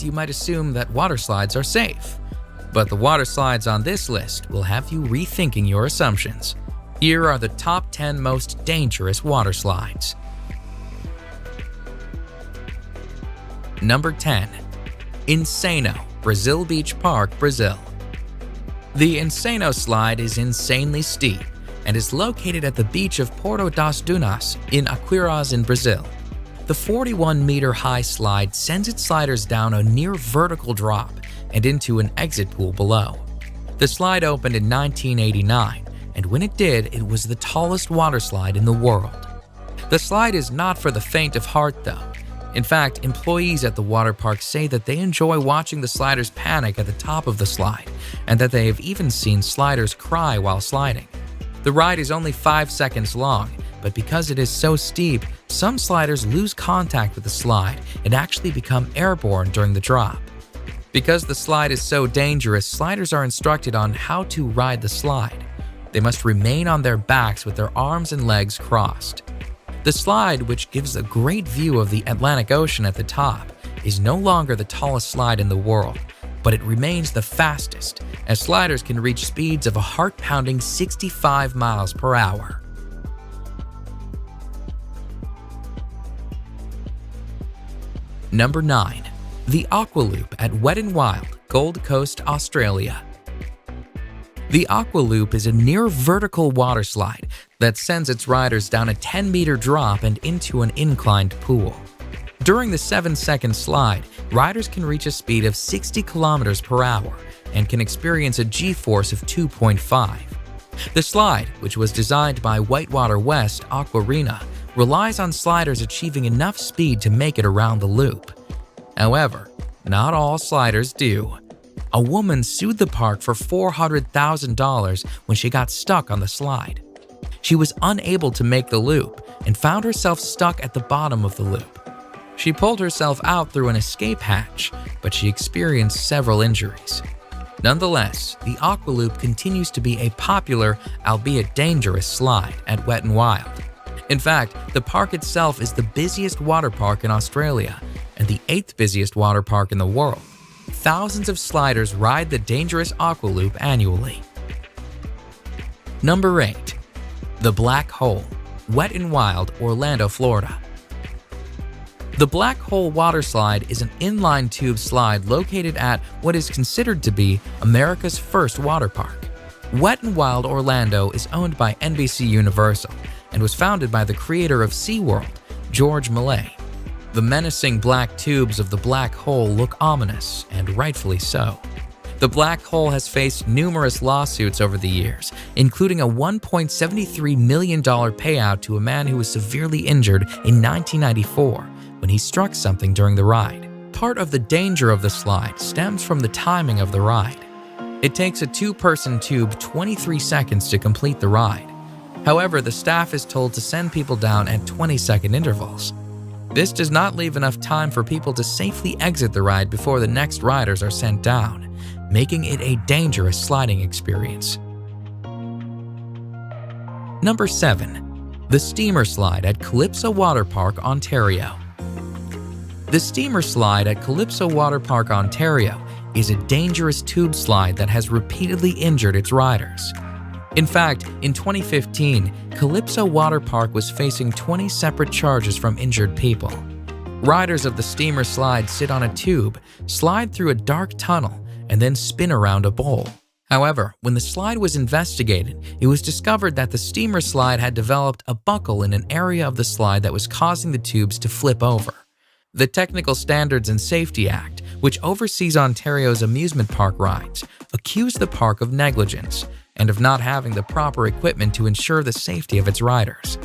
you might assume that water slides are safe. But the water slides on this list will have you rethinking your assumptions. Here are the top 10 most dangerous water slides. Number 10. Insano, Brazil Beach Park, Brazil. The Insano slide is insanely steep and is located at the beach of Porto das Dunas in Aquiraz in Brazil. The 41-meter-high slide sends its sliders down a near-vertical drop and into an exit pool below. The slide opened in 1989, and when it did, it was the tallest water slide in the world. The slide is not for the faint of heart, though. In fact, employees at the water park say that they enjoy watching the sliders panic at the top of the slide, and that they have even seen sliders cry while sliding. The ride is only 5 seconds long, but because it is so steep, some sliders lose contact with the slide and actually become airborne during the drop. Because the slide is so dangerous, sliders are instructed on how to ride the slide. They must remain on their backs with their arms and legs crossed. The slide, which gives a great view of the Atlantic Ocean at the top, is no longer the tallest slide in the world, but it remains the fastest, as sliders can reach speeds of a heart-pounding 65 miles per hour. Number 9. The Aqualoop at Wet n Wild, Gold Coast, Australia. The Aqualoop is a near-vertical water slide that sends its riders down a 10-meter drop and into an inclined pool. During the 7-second slide, riders can reach a speed of 60 kilometers per hour and can experience a G-force of 2.5. The slide, which was designed by Whitewater West Aquarena, relies on sliders achieving enough speed to make it around the loop. However, not all sliders do. A woman sued the park for $400,000 when she got stuck on the slide. She was unable to make the loop and found herself stuck at the bottom of the loop. She pulled herself out through an escape hatch, but she experienced several injuries. Nonetheless, the Aqualoop continues to be a popular, albeit dangerous, slide at Wet n Wild. In fact, the park itself is the busiest water park in Australia and the 8th busiest water park in the world. Thousands of sliders ride the dangerous Aqualoop annually. Number 8. The Black Hole, Wet n Wild, Orlando, Florida. The Black Hole water slide is an inline tube slide located at what is considered to be America's first water park. Wet n Wild Orlando is owned by NBC Universal and was founded by the creator of SeaWorld, George Millay. The menacing black tubes of the black hole look ominous, and rightfully so. The black hole has faced numerous lawsuits over the years, including a $1.73 million payout to a man who was severely injured in 1994 when he struck something during the ride. Part of the danger of the slide stems from the timing of the ride. It takes a 2-person tube 23 seconds to complete the ride. However, the staff is told to send people down at 20-second intervals. This does not leave enough time for people to safely exit the ride before the next riders are sent down, making it a dangerous sliding experience. Number 7. The Steamer Slide at Calypso Water Park, Ontario. The Steamer Slide at Calypso Water Park, Ontario is a dangerous tube slide that has repeatedly injured its riders. In fact, in 2015, Calypso Water Park was facing 20 separate charges from injured people. Riders of the Steamer Slide sit on a tube, slide through a dark tunnel, and then spin around a bowl. However, when the slide was investigated, it was discovered that the Steamer Slide had developed a buckle in an area of the slide that was causing the tubes to flip over. The Technical Standards and Safety Act, which oversees Ontario's amusement park rides, accused the park of negligence and of not having the proper equipment to ensure the safety of its riders.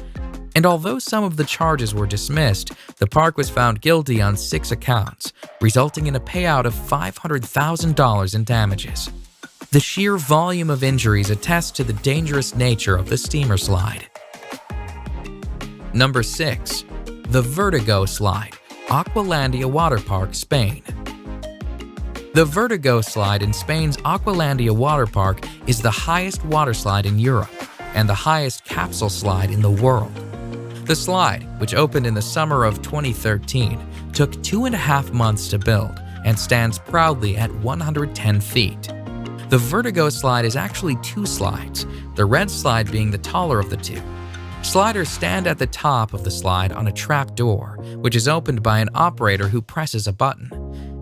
And although some of the charges were dismissed, the park was found guilty on 6 accounts, resulting in a payout of $500,000 in damages. The sheer volume of injuries attests to the dangerous nature of the Steamer Slide. Number 6. The Vertigo Slide, Aqualandia Water Park, Spain. The Vertigo Slide in Spain's Aqualandia Water Park is the highest water slide in Europe and the highest capsule slide in the world. The slide, which opened in the summer of 2013, took 2.5 months to build, and stands proudly at 110 feet. The Vertigo slide is actually two slides, the red slide being the taller of the two. Sliders stand at the top of the slide on a trap door, which is opened by an operator who presses a button.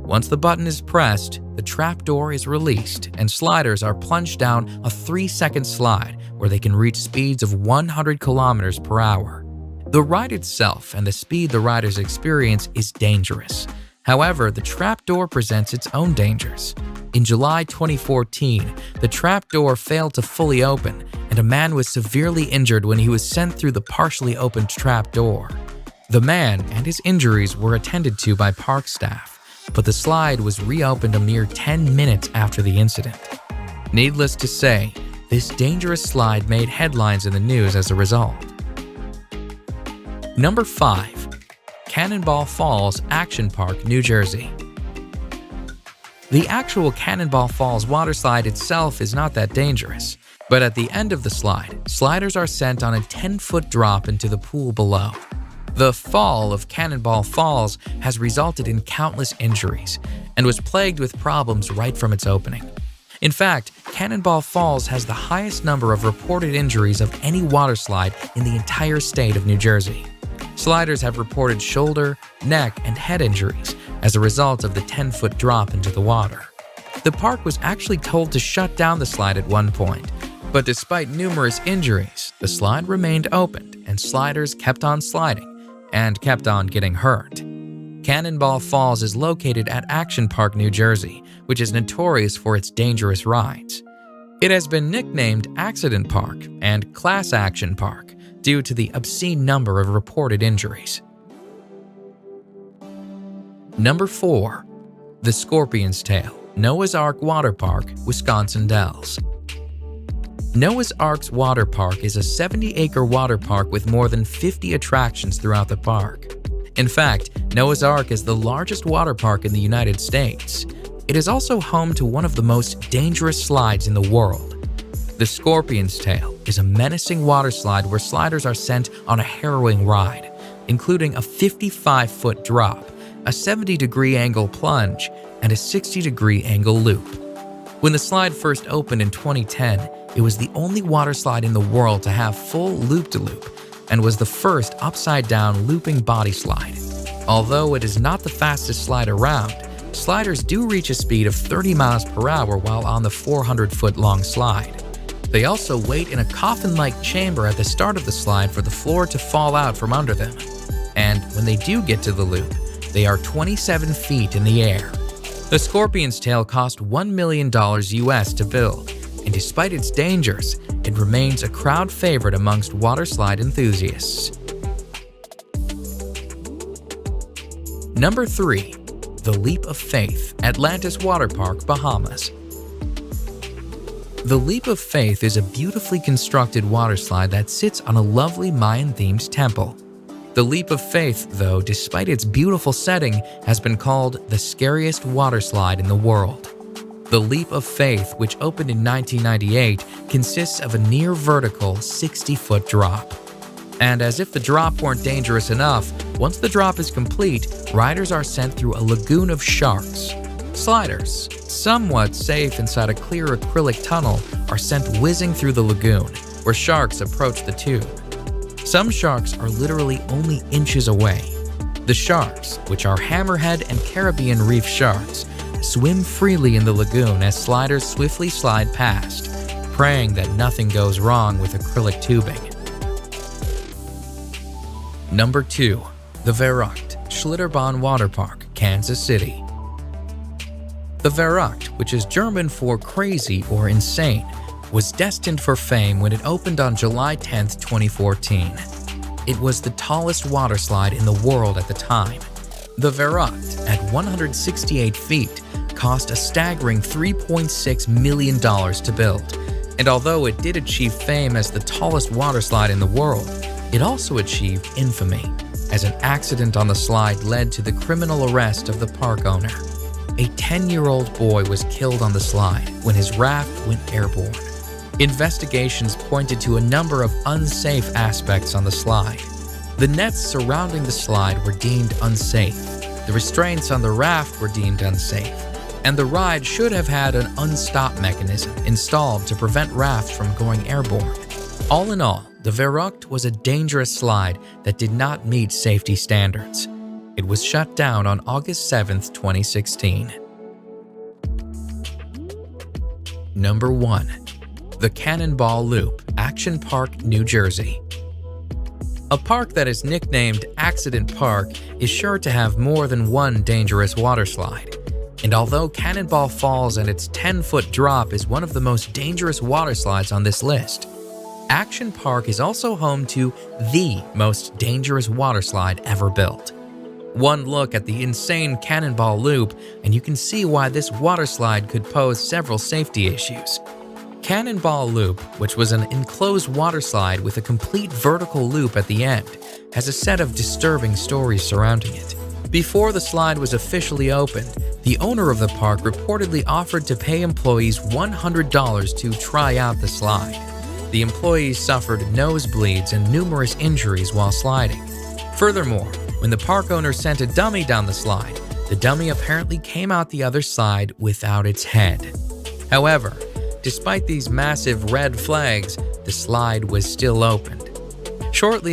Once the button is pressed, the trap door is released and sliders are plunged down a 3-second slide where they can reach speeds of 100 kilometers per hour. The ride itself and the speed the riders experience is dangerous. However, the trap door presents its own dangers. In July 2014, the trap door failed to fully open, and a man was severely injured when he was sent through the partially opened trap door. The man and his injuries were attended to by park staff, but the slide was reopened a mere 10 minutes after the incident. Needless to say, this dangerous slide made headlines in the news as a result. Number 5. Cannonball Falls Action Park, New Jersey. The actual Cannonball Falls water slide itself is not that dangerous, but at the end of the slide, sliders are sent on a 10-foot drop into the pool below. The fall of Cannonball Falls has resulted in countless injuries and was plagued with problems right from its opening. In fact, Cannonball Falls has the highest number of reported injuries of any water slide in the entire state of New Jersey. Sliders have reported shoulder, neck, and head injuries as a result of the 10-foot drop into the water. The park was actually told to shut down the slide at one point, but despite numerous injuries, the slide remained opened and sliders kept on sliding and kept on getting hurt. Cannonball Falls is located at Action Park, New Jersey, which is notorious for its dangerous rides. It has been nicknamed Accident Park and Class Action Park due to the obscene number of reported injuries. Number 4. The Scorpion's Tail, Noah's Ark Water Park, Wisconsin Dells. Noah's Ark's Water Park is a 70-acre water park with more than 50 attractions throughout the park. In fact, Noah's Ark is the largest water park in the United States. It is also home to one of the most dangerous slides in the world. The Scorpion's Tail is a menacing water slide where sliders are sent on a harrowing ride, including a 55-foot drop, a 70-degree angle plunge, and a 60-degree angle loop. When the slide first opened in 2010, it was the only water slide in the world to have full loop-de-loop and was the first upside-down looping body slide. Although it is not the fastest slide around, sliders do reach a speed of 30 miles per hour while on the 400-foot-long slide. They also wait in a coffin-like chamber at the start of the slide for the floor to fall out from under them. And when they do get to the loop, they are 27 feet in the air. The Scorpion's Tail cost $1 million US to build, and despite its dangers, it remains a crowd favorite amongst water slide enthusiasts. Number 3. The Leap of Faith, Atlantis Water Park, Bahamas. The Leap of Faith is a beautifully constructed water slide that sits on a lovely Mayan-themed temple. The Leap of Faith, though, despite its beautiful setting, has been called the scariest water slide in the world. The Leap of Faith, which opened in 1998, consists of a near-vertical 60-foot drop. And as if the drop weren't dangerous enough, once the drop is complete, riders are sent through a lagoon of sharks. Sliders, somewhat safe inside a clear acrylic tunnel, are sent whizzing through the lagoon, where sharks approach the tube. Some sharks are literally only inches away. The sharks, which are hammerhead and Caribbean reef sharks, swim freely in the lagoon as sliders swiftly slide past, praying that nothing goes wrong with acrylic tubing. Number 2. The Verrückt Schlitterbahn Water Park, Kansas City. The Verrückt, which is German for crazy or insane, was destined for fame when it opened on July 10, 2014. It was the tallest water slide in the world at the time. The Verrückt, at 168 feet, cost a staggering $3.6 million to build. And although it did achieve fame as the tallest water slide in the world, it also achieved infamy, as an accident on the slide led to the criminal arrest of the park owner. A 10-year-old boy was killed on the slide when his raft went airborne. Investigations pointed to a number of unsafe aspects on the slide. The nets surrounding the slide were deemed unsafe. The restraints on the raft were deemed unsafe, and the ride should have had an unstop mechanism installed to prevent rafts from going airborne. All in all, the Verrucht was a dangerous slide that did not meet safety standards. It was shut down on August 7, 2016. Number 1. The Cannonball Loop, Action Park, New Jersey. A park that is nicknamed Accident Park is sure to have more than one dangerous waterslide. And although Cannonball Falls and its 10-foot drop is one of the most dangerous waterslides on this list, Action Park is also home to the most dangerous waterslide ever built. One look at the insane Cannonball Loop and you can see why this waterslide could pose several safety issues. Cannonball Loop, which was an enclosed waterslide with a complete vertical loop at the end, has a set of disturbing stories surrounding it. Before the slide was officially opened, the owner of the park reportedly offered to pay employees $100 to try out the slide. The employees suffered nosebleeds and numerous injuries while sliding. Furthermore, when the park owner sent a dummy down the slide, the dummy apparently came out the other side without its head. However, despite these massive red flags, the slide was still opened. Shortly